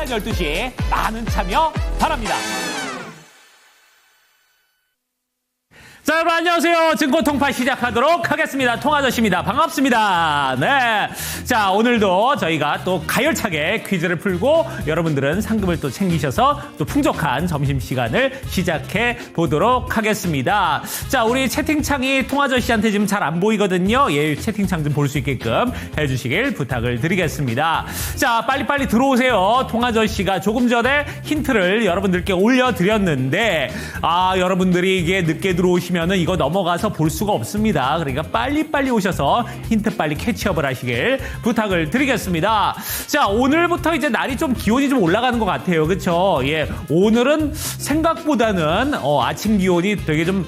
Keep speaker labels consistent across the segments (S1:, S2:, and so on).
S1: 12시 많은 참여 바랍니다. 자, 여러분 안녕하세요. 증권 통파 시작하도록 하겠습니다. 통아저씨입니다. 반갑습니다. 네. 자, 오늘도 저희가 또 가열차게 퀴즈를 풀고 여러분들은 상금을 또 챙기셔서 또 풍족한 점심시간을 시작해 보도록 하겠습니다. 자, 우리 채팅창이 통아저씨한테 지금 잘 안 보이거든요. 예, 채팅창 좀 볼 수 있게끔 해주시길 부탁을 드리겠습니다. 자, 빨리빨리 들어오세요. 통아저씨가 조금 전에 힌트를 여러분들께 올려드렸는데, 여러분들이 이게 늦게 들어오시면 이거 넘어가서 볼 수가 없습니다. 그러니까 빨리빨리 오셔서 힌트 빨리 캐치업을 하시길 부탁을 드리겠습니다. 자, 오늘부터 이제 날이 좀 기온이 좀 올라가는 것 같아요. 그렇죠? 예, 오늘은 생각보다는 아침 기온이 되게 좀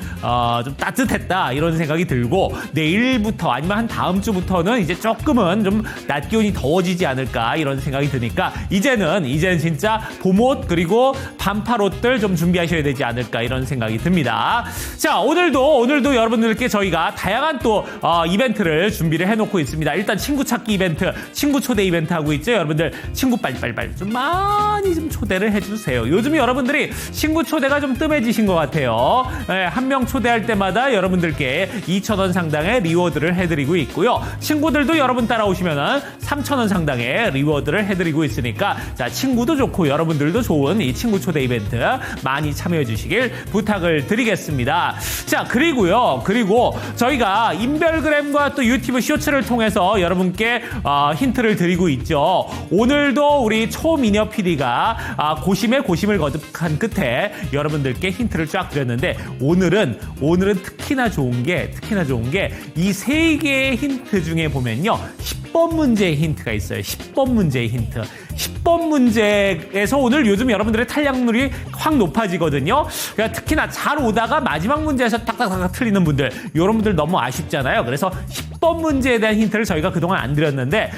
S1: 따뜻했다 이런 생각이 들고 내일부터 아니면 한 다음 주부터는 이제 조금은 좀 낮 기온이 더워지지 않을까 이런 생각이 드니까 이제는 진짜 봄옷 그리고 반팔옷들 좀 준비하셔야 되지 않을까 이런 생각이 듭니다. 자, 오늘도 여러분들께 저희가 다양한 또 이벤트를 준비를 해놓고 있습니다. 일단 친구 찾기 이벤트, 친구 초대 이벤트 하고 있죠. 여러분들 친구 빨리 좀 많이 좀 초대를 해주세요. 요즘 여러분들이 친구 초대가 좀 뜸해지신 것 같아요. 네, 한 명 초대할 때마다 여러분들께 2,000원 상당의 리워드를 해드리고 있고요. 친구들도 여러분 따라오시면은 3,000원 상당의 리워드를 해드리고 있으니까 자, 친구도 좋고 여러분들도 좋은 이 친구 초대 이벤트 많이 참여해 주시길 부탁을 드리겠습니다. 자, 그리고 저희가 인별그램과 또 유튜브 쇼츠를 통해서 여러분께 힌트를 드리고 있죠. 오늘도 우리 초미녀 PD가 고심에 고심을 거듭한 끝에 여러분들께 힌트를 쫙 드렸는데 오늘은 특히나 좋은 게 이 세 개의 힌트 중에 보면요. 10번 문제의 힌트가 있어요. 10번 문제의 힌트. 10번 문제에서 오늘 요즘 여러분들의 탄력률이 확 높아지거든요. 그러니까 특히나 잘 오다가 마지막 문제에서 딱딱딱 틀리는 분들, 이런 분들 너무 아쉽잖아요. 그래서 10번 문제에 대한 힌트를 저희가 그동안 안 드렸는데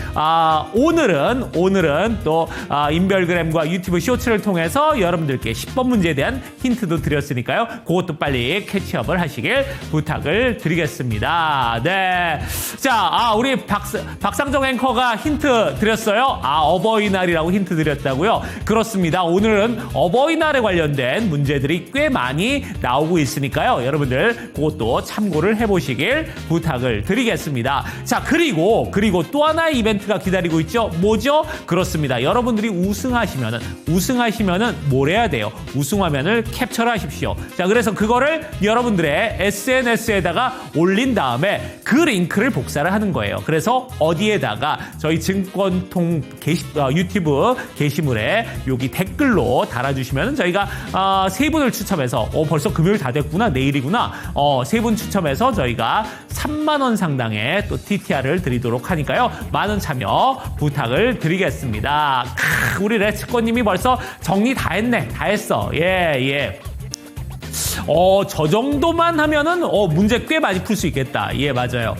S1: 오늘은 또 인별그램과 유튜브 쇼츠를 통해서 여러분들께 10번 문제에 대한 힌트도 드렸으니까요. 그것도 빨리 캐치업을 하시길 부탁을 드리겠습니다. 네. 자, 우리 박상정 앵커가 힌트 드렸어요. 어버이날이라고 힌트 드렸다고요? 그렇습니다. 오늘은 어버이날에 관련된 문제들이 꽤 많이 나오고 있으니까요. 여러분들 그것도 참고를 해보시길 부탁을 드리겠습니다. 자, 그리고 또 하나의 이벤트가 기다리고 있죠. 뭐죠? 그렇습니다. 여러분들이 우승하시면은 뭘 해야 돼요? 우승화면을 캡처를 하십시오. 자, 그래서 그거를 여러분들의 SNS에다가 올린 다음에 그 링크를 복사를 하는 거예요. 그래서 어디에다가 저희 증권통 유튜브 게시물에 여기 댓글로 달아주시면 저희가 세 분을 추첨해서 벌써 금요일 다 됐구나, 내일이구나, 세 분 추첨해서 저희가 3만 원 상당의 또 TTR을 드리도록 하니까요. 많은 참여 부탁을 드리겠습니다. 우리 레츠코님이 벌써 정리 다 했어. 예. 저 정도만 하면은 문제 꽤 많이 풀 수 있겠다. 예, 맞아요.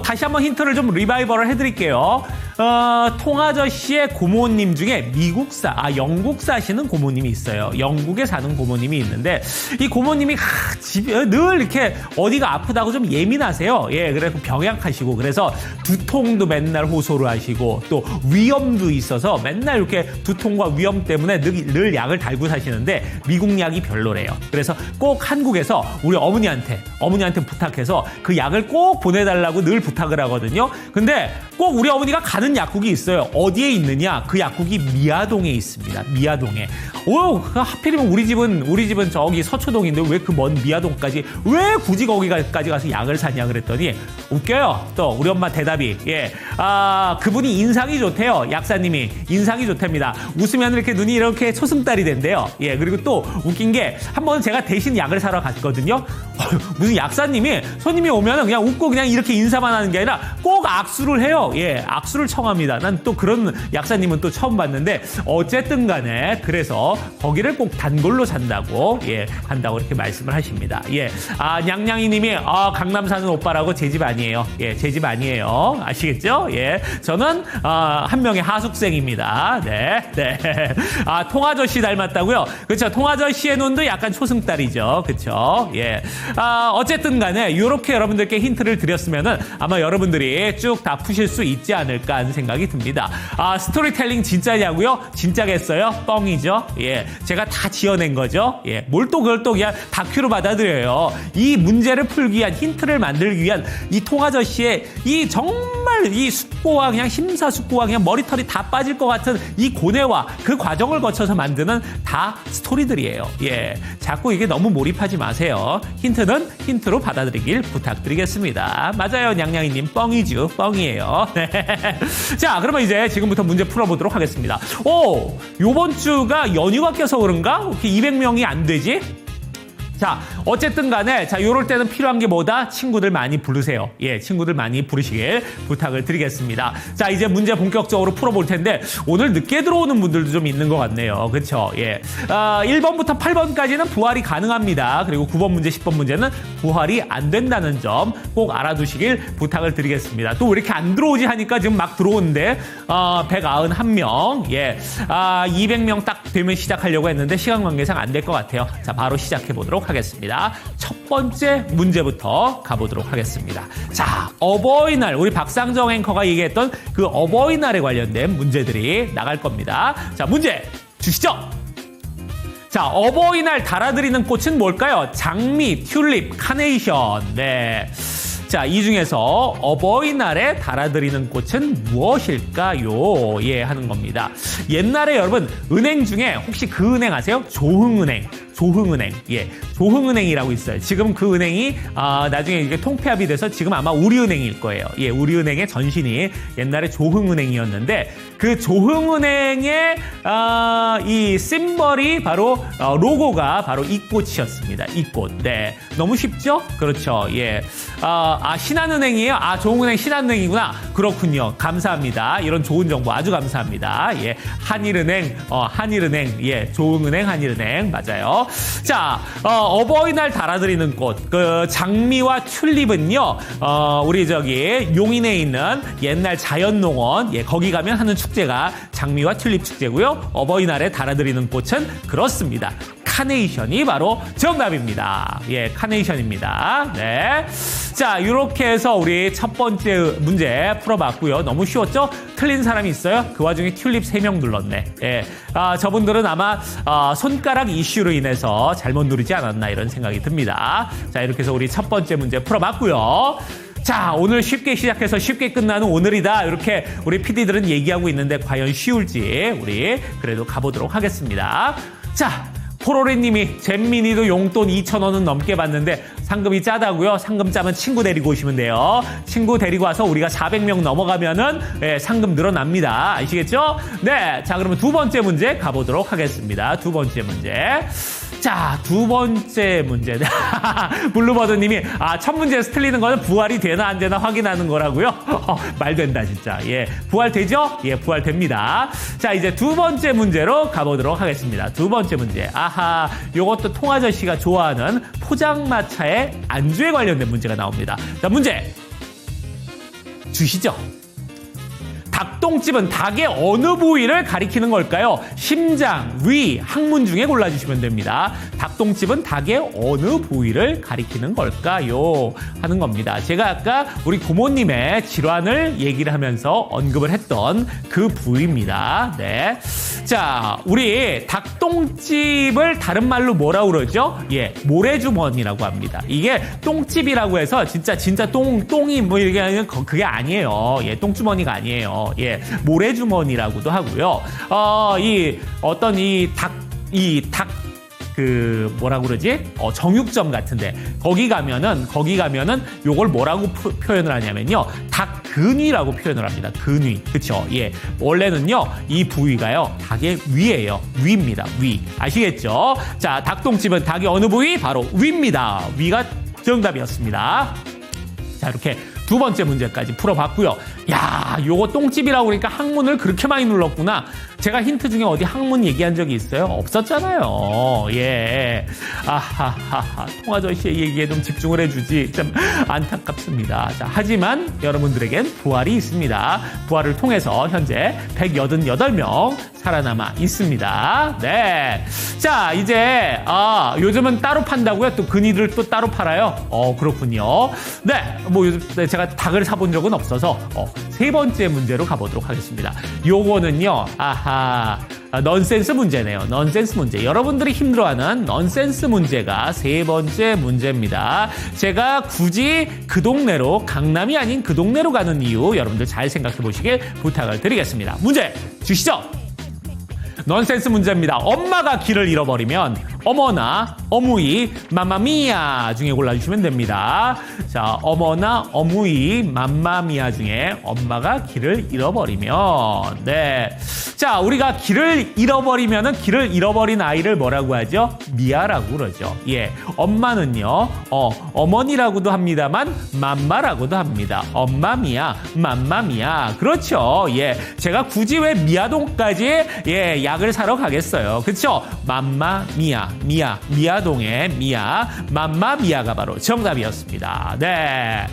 S1: 다시 한번 힌트를 좀 리바이벌을 해드릴게요. 통아저씨의 고모님 중에 영국 사시는 고모님이 있어요. 영국에 사는 고모님이 있는데 이 고모님이 늘 이렇게 어디가 아프다고 좀 예민하세요. 예, 그래서 병약하시고 그래서 두통도 맨날 호소를 하시고 또 위염도 있어서 맨날 이렇게 두통과 위염 때문에 늘 약을 달고 사시는데 미국 약이 별로래요. 그래서 꼭 한국에서 우리 어머니한테 부탁해서 그 약을 꼭 보내달라고 늘 부탁을 하거든요. 근데 꼭 우리 어머니가 가는 약국이 있어요. 어디에 있느냐? 그 약국이 미아동에 있습니다. 미아동에. 하필이면 우리 집은 저기 서초동인데 왜 그 먼 미아동까지 왜 굳이 거기까지 가서 약을 사냐 그랬더니 웃겨요. 또 우리 엄마 대답이 그분이 인상이 좋대요. 약사님이 인상이 좋답니다. 웃으면 이렇게 눈이 이렇게 초승달이 된대요. 예, 그리고 또 웃긴 게 한 번 제가 대신 약을 사러 갔거든요. 무슨 약사님이 손님이 오면 그냥 웃고 그냥 이렇게 인사만 하는 게 아니라 꼭 악수를 해요. 예, 악수를 청합니다. 난 또 그런 약사님은 또 처음 봤는데 어쨌든 간에 그래서 거기를 꼭 단골로 간다고 이렇게 말씀을 하십니다. 예, 냥냥이 님이 강남 사는 오빠라고 제 집 아니에요. 예, 제 집 아니에요. 아시겠죠? 예, 저는 한 명의 하숙생입니다. 네. 통아저씨 닮았다고요? 그렇죠. 통아저씨의 눈도 약간 초승달이죠. 그렇죠? 예. 어쨌든 간에 이렇게 여러분들께 힌트를 드렸으면은 아마 여러분들이 쭉 다 푸실 수 있지 않을까 않은 생각이 듭니다. 스토리텔링 진짜냐고요? 진짜겠어요? 뻥이죠. 예, 제가 다 지어낸 거죠. 예, 뭘 또 그걸 또 그냥 다큐로 받아들여요. 이 문제를 풀기 위한 힌트를 만들기 위한 이 통아저씨의 이 정말 이 숙고와 그냥 심사숙고와 그냥 머리털이 다 빠질 것 같은 이 고뇌와 그 과정을 거쳐서 만드는 다 스토리들이에요. 예, 자꾸 이게 너무 몰입하지 마세요. 힌트는 힌트로 받아들이길 부탁드리겠습니다. 맞아요, 냥냥이님. 뻥이죠. 뻥이에요. 자, 그러면 이제 지금부터 문제 풀어보도록 하겠습니다. 요번 주가 연휴가 껴서 그런가? 이렇게 200명이 안 되지? 자, 어쨌든 간에, 자, 요럴 때는 필요한 게 뭐다? 친구들 많이 부르세요. 예, 친구들 많이 부르시길 부탁을 드리겠습니다. 자, 이제 문제 본격적으로 풀어볼 텐데, 오늘 늦게 들어오는 분들도 좀 있는 것 같네요. 그쵸? 예. 1번부터 8번까지는 부활이 가능합니다. 그리고 9번 문제, 10번 문제는 부활이 안 된다는 점 꼭 알아두시길 부탁을 드리겠습니다. 또 왜 이렇게 안 들어오지 하니까 지금 막 들어오는데, 191명, 예. 200명 딱 되면 시작하려고 했는데, 시간 관계상 안 될 것 같아요. 자, 바로 시작해보도록 하겠습니다. 첫 번째 문제부터 가보도록 하겠습니다. 자, 어버이날, 우리 박상정 앵커가 얘기했던 그 어버이날에 관련된 문제들이 나갈 겁니다. 자, 문제 주시죠. 자, 어버이날 달아드리는 꽃은 뭘까요? 장미, 튤립, 카네이션. 네. 자, 이 중에서 어버이날에 달아드리는 꽃은 무엇일까요? 예, 하는 겁니다. 옛날에 여러분, 은행 중에 혹시 그 은행 아세요? 조흥은행. 조흥은행. 예. 조흥은행이라고 있어요. 지금 그 은행이, 나중에 이게 통폐합이 돼서 지금 아마 우리은행일 거예요. 예. 우리은행의 전신이 옛날에 조흥은행이었는데, 그 조흥은행의, 이 심벌이 바로, 로고가 바로 이 꽃이었습니다. 이 꽃. 네. 너무 쉽죠? 그렇죠. 예. 신한은행이에요? 조흥은행 신한은행이구나. 그렇군요. 감사합니다. 이런 좋은 정보 아주 감사합니다. 예. 한일은행, 한일은행. 예. 조흥은행, 한일은행. 맞아요. 자, 어버이날 달아드리는 꽃, 그 장미와 튤립은요, 우리 용인에 있는 옛날 자연농원, 예, 거기 가면 하는 축제가 장미와 튤립 축제고요. 어버이날에 달아드리는 꽃은 그렇습니다. 카네이션이 바로 정답입니다. 예, 카네이션입니다. 네. 자, 이렇게 해서 우리 첫 번째 문제 풀어봤고요. 너무 쉬웠죠? 틀린 사람이 있어요? 그 와중에 튤립 3명 눌렀네. 예. 저분들은 아마 손가락 이슈로 인해서 잘못 누르지 않았나 이런 생각이 듭니다. 자, 이렇게 해서 우리 첫 번째 문제 풀어봤고요. 자, 오늘 쉽게 시작해서 쉽게 끝나는 오늘이다. 이렇게 우리 PD들은 얘기하고 있는데 과연 쉬울지 우리 그래도 가보도록 하겠습니다. 자, 포로레님이 잼민이도 용돈 2,000원은 넘게 받는데 상금이 짜다고요? 상금 짜면 친구 데리고 오시면 돼요. 친구 데리고 와서 우리가 400명 넘어가면은 상금 늘어납니다. 아시겠죠? 네, 자, 그러면 두 번째 문제 가보도록 하겠습니다. 두 번째 문제. 자, 두 번째 문제. 블루버드님이 첫 문제에서 틀리는 거는 부활이 되나 안 되나 확인하는 거라고요? 말 된다 진짜. 예, 부활 되죠? 예, 부활 됩니다. 자, 이제 두 번째 문제로 가보도록 하겠습니다. 두 번째 문제. 요것도 통아저씨가 좋아하는 포장마차의 안주에 관련된 문제가 나옵니다. 자, 문제 주시죠. 닭똥집은 닭의 어느 부위를 가리키는 걸까요? 심장, 위, 항문 중에 골라주시면 됩니다. 닭똥집은 닭의 어느 부위를 가리키는 걸까요? 하는 겁니다. 제가 아까 우리 고모님의 질환을 얘기를 하면서 언급을 했던 그 부위입니다. 네. 자, 우리 닭똥집을 다른 말로 뭐라고 그러죠? 예, 모래주머니라고 합니다. 이게 똥집이라고 해서 진짜 똥이 뭐 이게 아니면 그게 아니에요. 예, 똥주머니가 아니에요. 예, 모래주머니라고도 하고요. 뭐라고 그러지? 정육점 같은데 거기 가면은 요걸 뭐라고 표현을 하냐면요, 닭 근위라고 표현을 합니다. 근위, 그렇죠? 예, 원래는요 이 부위가요 닭의 위예요. 위입니다. 위, 아시겠죠? 자, 닭똥집은 닭의 어느 부위? 바로 위입니다. 위가 정답이었습니다. 자, 이렇게 두 번째 문제까지 풀어봤고요. 야, 요거 똥집이라고 그러니까 항문을 그렇게 많이 눌렀구나. 제가 힌트 중에 어디 항문 얘기한 적이 있어요? 없었잖아요. 예. 통아저씨의 얘기에 좀 집중을 해주지. 참 안타깝습니다. 자, 하지만 여러분들에겐 부활이 있습니다. 부활을 통해서 현재 188명 살아남아 있습니다. 네. 자, 이제, 요즘은 따로 판다고요? 또 근위를 또 따로 팔아요? 그렇군요. 네. 뭐 요즘 제가 제가 닭을 사본 적은 없어서 세 번째 문제로 가보도록 하겠습니다. 요거는요, 넌센스 문제네요. 넌센스 문제. 여러분들이 힘들어하는 넌센스 문제가 세 번째 문제입니다. 제가 굳이 그 동네로, 강남이 아닌 그 동네로 가는 이유 여러분들 잘 생각해 보시길 부탁을 드리겠습니다. 문제 주시죠. 넌센스 문제입니다. 엄마가 길을 잃어버리면 어머나, 어무이, 맘마미아 중에 골라주시면 됩니다. 자, 어머나, 어무이, 맘마미아 중에 엄마가 길을 잃어버리면, 네. 자, 우리가 길을 잃어버리면은 길을 잃어버린 아이를 뭐라고 하죠? 미아라고 그러죠. 예. 엄마는요, 어머니라고도 합니다만, 맘마라고도 합니다. 엄마미아, 맘마미아. 그렇죠. 예. 제가 굳이 왜 미아동까지, 예, 약을 사러 가겠어요. 그쵸? 맘마미아. 미아동의 미아, 맘마미아가 바로 정답이었습니다. 네.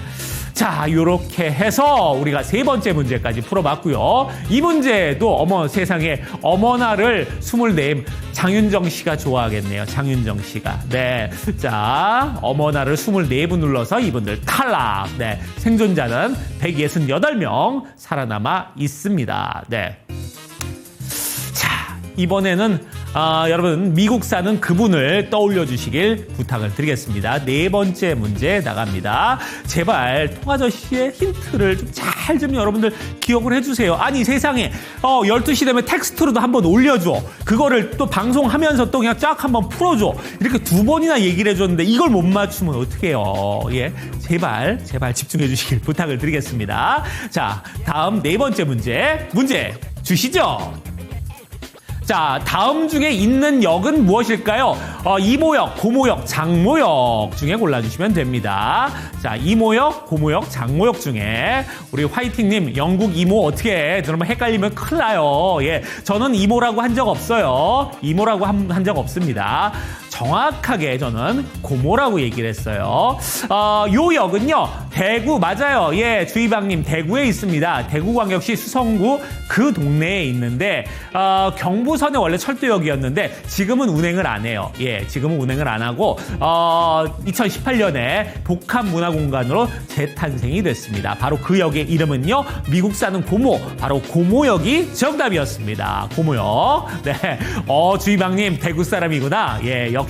S1: 자, 요렇게 해서 우리가 세 번째 문제까지 풀어봤고요. 이 문제도 어머 세상에 어머나를 24 장윤정 씨가 좋아하겠네요. 장윤정 씨가. 네. 자, 어머나를 24분 눌러서 이분들 탈락. 네. 생존자는 168명 살아남아 있습니다. 네. 자, 이번에는 여러분 미국 사는 그분을 떠올려 주시길 부탁을 드리겠습니다. 네 번째 문제 나갑니다. 제발 통아저씨의 힌트를 좀 잘 좀 여러분들 기억을 해주세요. 아니 세상에 12시 되면 텍스트로도 한번 올려줘. 그거를 또 방송하면서 또 그냥 쫙 한번 풀어줘. 이렇게 두 번이나 얘기를 해줬는데 이걸 못 맞추면 어떡해요. 예, 제발 집중해 주시길 부탁을 드리겠습니다. 자, 다음 네 번째 문제 주시죠. 자, 다음 중에 있는 역은 무엇일까요? 이모역, 고모역, 장모역 중에 골라주시면 됩니다. 자, 이모역, 고모역, 장모역 중에 우리 화이팅님 영국 이모 어떻게 해? 그러면 헷갈리면 큰일 나요. 예, 저는 이모라고 한 적 없어요. 이모라고 한 적 없습니다. 정확하게 저는 고모라고 얘기를 했어요. 요 역은요, 대구 맞아요. 예, 주희방님 대구에 있습니다. 대구광역시 수성구 그 동네에 있는데 경부선에 원래 철도역이었는데 지금은 운행을 안 해요. 예, 지금은 운행을 안 하고 2018년에 복합문화공간으로 재탄생이 됐습니다. 바로 그 역의 이름은요, 미국 사는 고모, 바로 고모역이 정답이었습니다. 고모역. 네, 주희방님 대구 사람이구나. 예, 역시.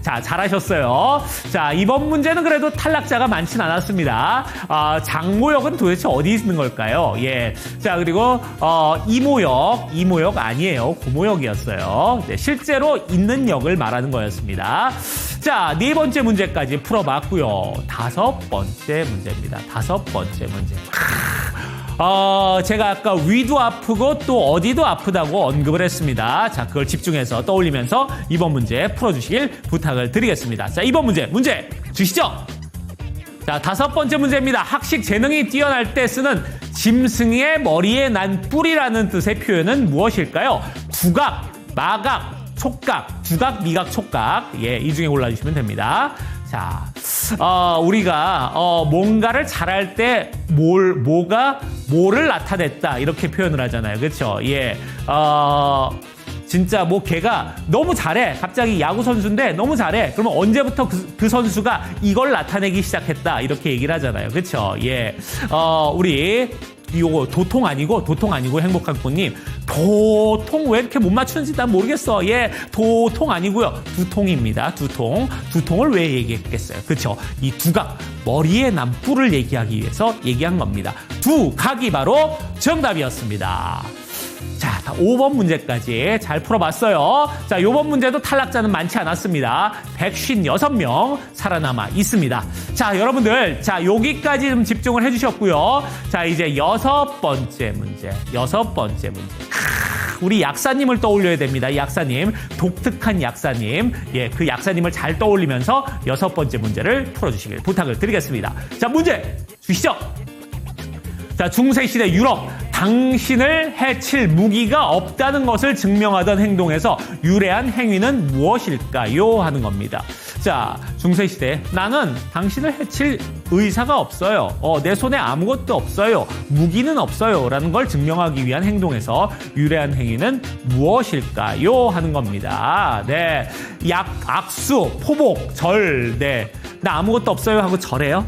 S1: 자, 잘하셨어요. 자, 이번 문제는 그래도 탈락자가 많진 않았습니다. 장모역은 도대체 어디 있는 걸까요? 예. 자, 그리고 이모역 아니에요. 고모역이었어요. 네, 실제로 있는 역을 말하는 거였습니다. 자, 네 번째 문제까지 풀어봤고요. 다섯 번째 문제입니다. 다섯 번째 문제. 제가 아까 위도 아프고 또 어디도 아프다고 언급을 했습니다. 자, 그걸 집중해서 떠올리면서 이번 문제 풀어주시길 부탁을 드리겠습니다. 자, 이번 문제 주시죠. 자, 다섯 번째 문제입니다. 학식 재능이 뛰어날 때 쓰는 짐승의 머리에 난 뿔이라는 뜻의 표현은 무엇일까요? 두각, 마각, 촉각, 두각, 미각, 촉각. 예, 이 중에 골라주시면 됩니다. 자, 우리가 뭔가를 잘할 때 뭐를 나타냈다 이렇게 표현을 하잖아요. 그렇죠? 예. 진짜 뭐 걔가 너무 잘해. 갑자기 야구 선수인데 너무 잘해. 그러면 언제부터 그 선수가 이걸 나타내기 시작했다 이렇게 얘기를 하잖아요. 그렇죠? 예. 우리 요거 도통 아니고 행복한 꽃님 도통 왜 이렇게 못 맞추는지 난 모르겠어. 예, 도통 아니고요. 두통입니다. 두통을 왜 얘기했겠어요? 그렇죠? 이 두각, 머리에 난 뿔을 얘기하기 위해서 얘기한 겁니다. 두각이 바로 정답이었습니다. 자, 5번 문제까지 잘 풀어봤어요. 자, 이번 문제도 탈락자는 많지 않았습니다. 156명 살아남아 있습니다. 자, 여러분들, 자, 여기까지 좀 집중을 해주셨고요. 자, 이제 여섯 번째 문제. 우리 약사님을 떠올려야 됩니다. 약사님, 독특한 약사님. 예, 그 약사님을 잘 떠올리면서 여섯 번째 문제를 풀어주시길 부탁을 드리겠습니다. 자, 문제 주시죠. 자, 중세시대 유럽. 당신을 해칠 무기가 없다는 것을 증명하던 행동에서 유래한 행위는 무엇일까요? 하는 겁니다. 자, 중세시대 나는 당신을 해칠 의사가 없어요. 내 손에 아무것도 없어요. 무기는 없어요. 라는 걸 증명하기 위한 행동에서 유래한 행위는 무엇일까요? 하는 겁니다. 네, 악수, 포복, 절. 네, 나 아무것도 없어요 하고 절해요?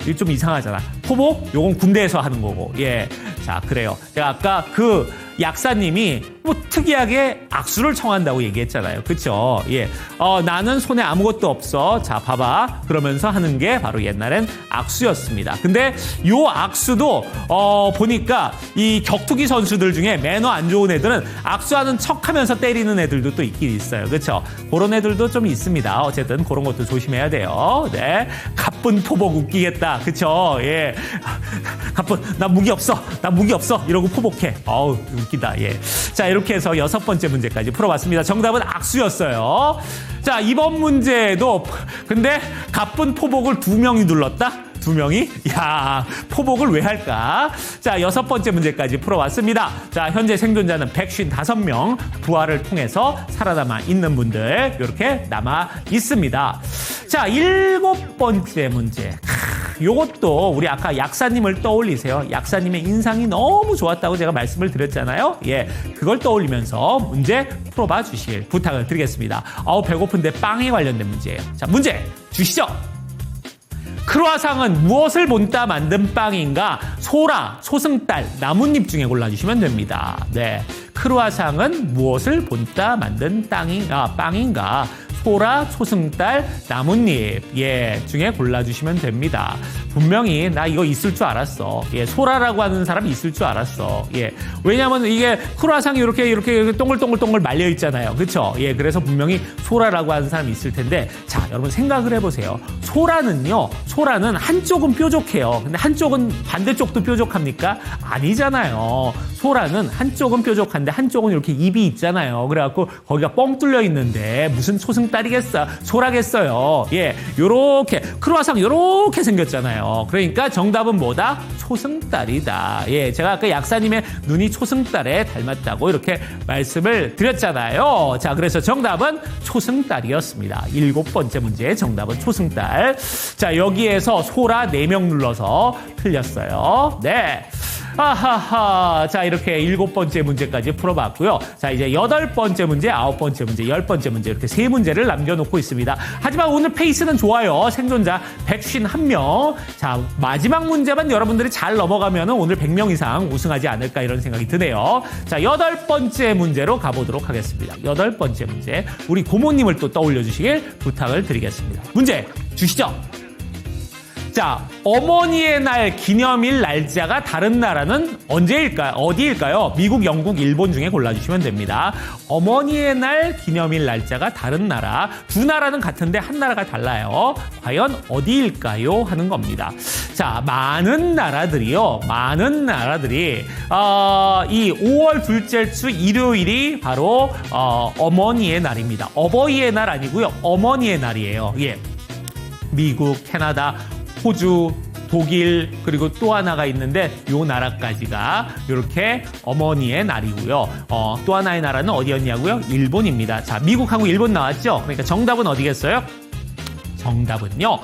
S1: 이거 좀 이상하잖아. 포복, 요건 군대에서 하는 거고. 예. 자, 그래요. 제가 아까 그 약사님이 뭐 특이하게 악수를 청한다고 얘기했잖아요. 그쵸? 예. 나는 손에 아무것도 없어. 자, 봐봐. 그러면서 하는 게 바로 옛날엔 악수였습니다. 근데 요 악수도, 보니까 이 격투기 선수들 중에 매너 안 좋은 애들은 악수하는 척 하면서 때리는 애들도 또 있긴 있어요. 그쵸? 그런 애들도 좀 있습니다. 어쨌든 그런 것도 조심해야 돼요. 네. 가쁜 포복 웃기겠다. 그쵸? 예. 가쁜, 나 무기 없어. 나 무기 없어. 이러고 포복해. 어우, 웃기다. 예. 자, 이렇게 해서 6번째 문제까지 풀어봤습니다. 정답은 악수였어요. 자, 이번 문제도 근데 가쁜 포복을 2명이 눌렀다? 2명이? 야, 포복을 왜 할까? 자, 6번째 문제까지 풀어왔습니다. 자, 현재 생존자는 155명, 부활을 통해서 살아남아 있는 분들 이렇게 남아 있습니다. 자, 7번째 문제. 요것도 우리 아까 약사님을 떠올리세요. 약사님의 인상이 너무 좋았다고 제가 말씀을 드렸잖아요. 예, 그걸 떠올리면서 문제 풀어봐 주실 부탁을 드리겠습니다. 배고픈데 빵에 관련된 문제예요. 자, 문제 주시죠. 크루아상은 무엇을 본따 만든 빵인가? 소라, 소승달, 나뭇잎 중에 골라주시면 됩니다. 네, 크루아상은 무엇을 본따 만든 빵인가? 소라, 소승달, 나뭇잎 중에 골라주시면 됩니다. 분명히 나 이거 있을 줄 알았어. 소라라고 하는 사람이 있을 줄 알았어. 왜냐하면 이게 크루아상이 이렇게 동글동글 말려 있잖아요. 그렇죠? 그래서 분명히 소라라고 하는 사람이 있을 텐데, 자, 여러분 생각을 해보세요. 소라는 한쪽은 뾰족해요. 근데 한쪽은 반대쪽도 뾰족합니까? 아니잖아요. 소라는 한쪽은 뾰족한데 한쪽은 이렇게 입이 있잖아요. 그래갖고 거기가 뻥 뚫려 있는데 무슨 소승달이겠어? 소라겠어요. 요렇게 크루아상 요렇게 생겼잖아요. 그러니까 정답은 뭐다? 초승달이다. 제가 아까 약사님의 눈이 초승달에 닮았다고 이렇게 말씀을 드렸잖아요. 자, 그래서 정답은 초승달이었습니다. 7번째 문제의 정답은 초승달. 자, 여기에서 소라 4명 눌러서 틀렸어요. 네. 하하하. 자, 이렇게 7번째 문제까지 풀어봤고요. 자, 이제 8번째 문제, 9번째 문제, 10번째 문제 이렇게 3문제를 남겨놓고 있습니다. 하지만 오늘 페이스는 좋아요. 생존자 151명. 자, 마지막 문제만 여러분들이 잘 넘어가면 오늘 100명 이상 우승하지 않을까 이런 생각이 드네요. 자, 8번째 문제로 가보도록 하겠습니다. 8번째 문제. 우리 고모님을 또 떠올려 주시길 부탁을 드리겠습니다. 문제 주시죠. 자, 어머니의 날 기념일 날짜가 다른 나라는 언제일까요? 어디일까요? 미국, 영국, 일본 중에 골라주시면 됩니다. 어머니의 날 기념일 날짜가 다른 나라. 두 나라는 같은데 한 나라가 달라요. 과연 어디일까요? 하는 겁니다. 자, 많은 나라들이 이 5월 둘째 주 일요일이 바로 어머니의 날입니다. 어버이의 날 아니고요. 어머니의 날이에요. 미국, 캐나다, 호주, 독일, 그리고 또 하나가 있는데 요 나라까지가 이렇게 어머니의 날이고요. 또 하나의 나라는 어디였냐고요? 일본입니다. 자, 미국하고 일본 나왔죠? 그러니까 정답은 어디겠어요? 정답은요.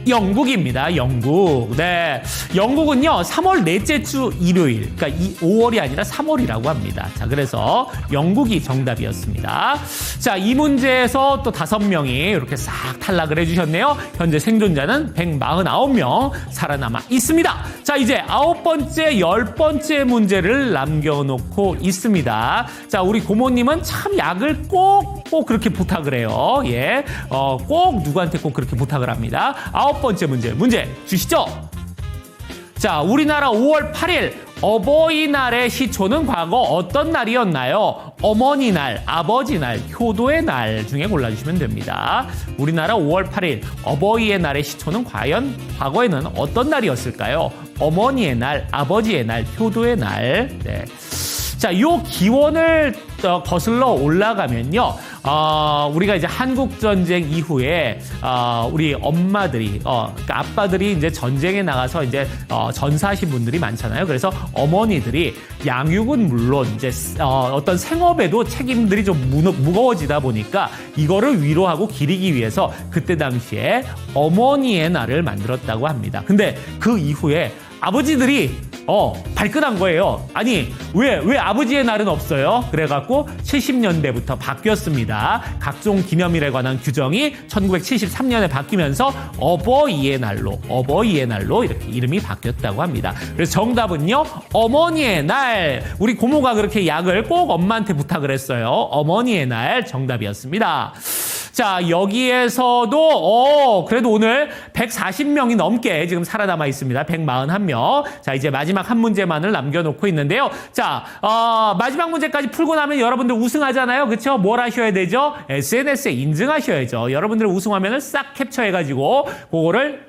S1: 영국입니다. 영국. 네. 영국은요, 3월 넷째 주 일요일. 그러니까 5월이 아니라 3월이라고 합니다. 자, 그래서 영국이 정답이었습니다. 자, 이 문제에서 또 5명이 이렇게 싹 탈락을 해주셨네요. 현재 생존자는 149명 살아남아 있습니다. 자, 이제 9번째, 10번째 문제를 남겨놓고 있습니다. 자, 우리 고모님은 참 약을 꼭 그렇게 부탁을 해요. 꼭 누구한테 꼭 그렇게 부탁을 합니다. 9번째 문제 주시죠. 자, 우리나라 5월 8일 어버이날의 시초는 과거 어떤 날이었나요? 어머니날, 아버지날, 효도의 날 중에 골라주시면 됩니다. 우리나라 5월 8일 어버이의 날의 시초는 과연 과거에는 어떤 날이었을까요? 어머니의 날, 아버지의 날, 효도의 날. 네. 자, 요 기원을 거슬러 올라가면요. 우리가 이제 한국전쟁 이후에, 우리 엄마들이, 그러니까 아빠들이 이제 전쟁에 나가서 이제, 전사하신 분들이 많잖아요. 그래서 어머니들이 양육은 물론 이제, 어떤 생업에도 책임들이 좀 무거워지다 보니까 이거를 위로하고 기리기 위해서 그때 당시에 어머니의 날을 만들었다고 합니다. 근데 그 이후에 아버지들이 발끈한 거예요. 아니, 왜 아버지의 날은 없어요? 그래갖고 70년대부터 바뀌었습니다. 각종 기념일에 관한 규정이 1973년에 바뀌면서 어버이의 날로 이렇게 이름이 바뀌었다고 합니다. 그래서 정답은요, 어머니의 날. 우리 고모가 그렇게 약을 꼭 엄마한테 부탁을 했어요. 어머니의 날 정답이었습니다. 자, 여기에서도 그래도 오늘 140명이 넘게 지금 살아남아 있습니다. 141명. 자, 이제 마지막 한 문제만을 남겨놓고 있는데요. 자, 마지막 문제까지 풀고 나면 여러분들 우승하잖아요. 그렇죠? 뭘 하셔야 되죠? SNS에 인증하셔야죠. 여러분들 우승화면을 싹 캡처해가지고 그거를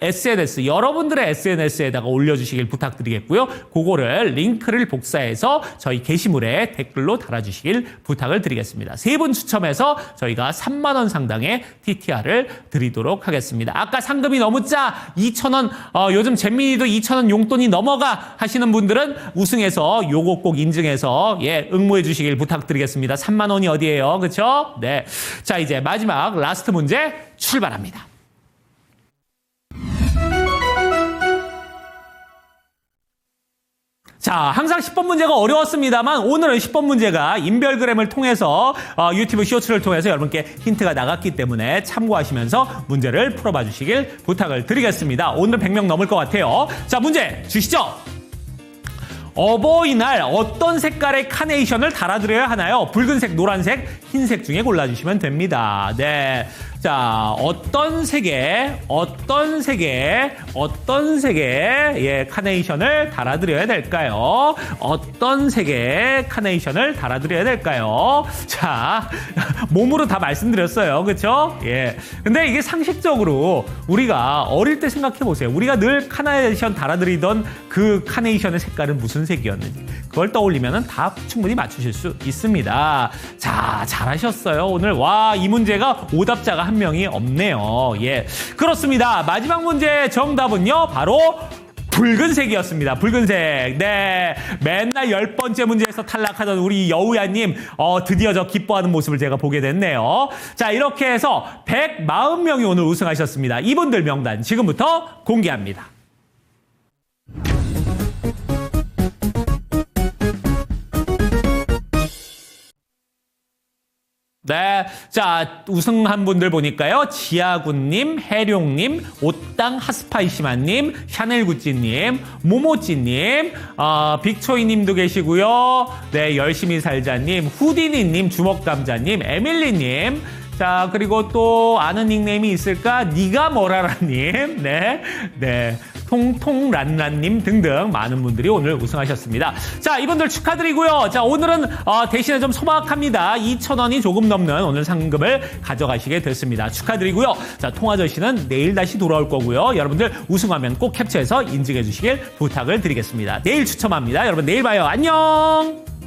S1: 여러분들의 SNS에다가 올려주시길 부탁드리겠고요. 그거를 링크를 복사해서 저희 게시물에 댓글로 달아주시길 부탁을 드리겠습니다. 3분 추첨해서 저희가 3만 원 상당 TTR을 드리도록 하겠습니다. 아까 상금이 너무 2,000원, 요즘 잼민이도 2,000원 용돈이 넘어가 하시는 분들은 우승해서 요거 꼭 인증해서 응모해 주시길 부탁드리겠습니다. 3만 원이 어디예요? 그렇죠? 네. 자, 이제 마지막 라스트 문제 출발합니다. 자, 항상 10번 문제가 어려웠습니다만 오늘은 10번 문제가 인별그램을 통해서 유튜브 쇼츠를 통해서 여러분께 힌트가 나갔기 때문에 참고하시면서 문제를 풀어봐 주시길 부탁을 드리겠습니다. 오늘은 100명 넘을 것 같아요. 자, 문제 주시죠. 어버이날 어떤 색깔의 카네이션을 달아드려야 하나요? 붉은색, 노란색, 흰색 중에 골라주시면 됩니다. 네. 자, 어떤 색의 카네이션을 달아드려야 될까요? 어떤 색의 카네이션을 달아드려야 될까요? 자, 몸으로 다 말씀드렸어요. 그렇죠? 예. 근데 이게 상식적으로 우리가 어릴 때 생각해 보세요. 우리가 늘 카네이션 달아드리던 그 카네이션의 색깔은 무슨 색이었는지 그걸 떠올리면 다 충분히 맞추실 수 있습니다. 자, 잘하셨어요. 오늘 이 문제가 오답자가 한 명이 없네요. 예, 그렇습니다. 마지막 문제 정답은요, 바로 붉은색이었습니다. 붉은색. 네. 맨날 10번째 문제에서 탈락하던 우리 여우야님, 드디어 저 기뻐하는 모습을 제가 보게 됐네요. 자, 이렇게 해서 140명이 오늘 우승하셨습니다. 이분들 명단 지금부터 공개합니다. 네. 자, 우승한 분들 보니까요. 지아군님, 해룡님, 옷당 하스파이시마님, 샤넬구찌님, 모모찌님, 빅초이님도 계시고요. 네, 열심히 살자님, 후디니님, 주먹감자님, 에밀리님, 자, 그리고 또 아는 닉네임이 있을까? 니가 뭐라라님, 네. 통통란란님 등등 많은 분들이 오늘 우승하셨습니다. 자, 이분들 축하드리고요. 자, 오늘은 대신에 좀 소박합니다. 2,000원이 조금 넘는 오늘 상금을 가져가시게 됐습니다. 축하드리고요. 자, 통아저씨는 내일 다시 돌아올 거고요. 여러분들 우승하면 꼭 캡처해서 인증해 주시길 부탁을 드리겠습니다. 내일 추첨합니다. 여러분 내일 봐요. 안녕!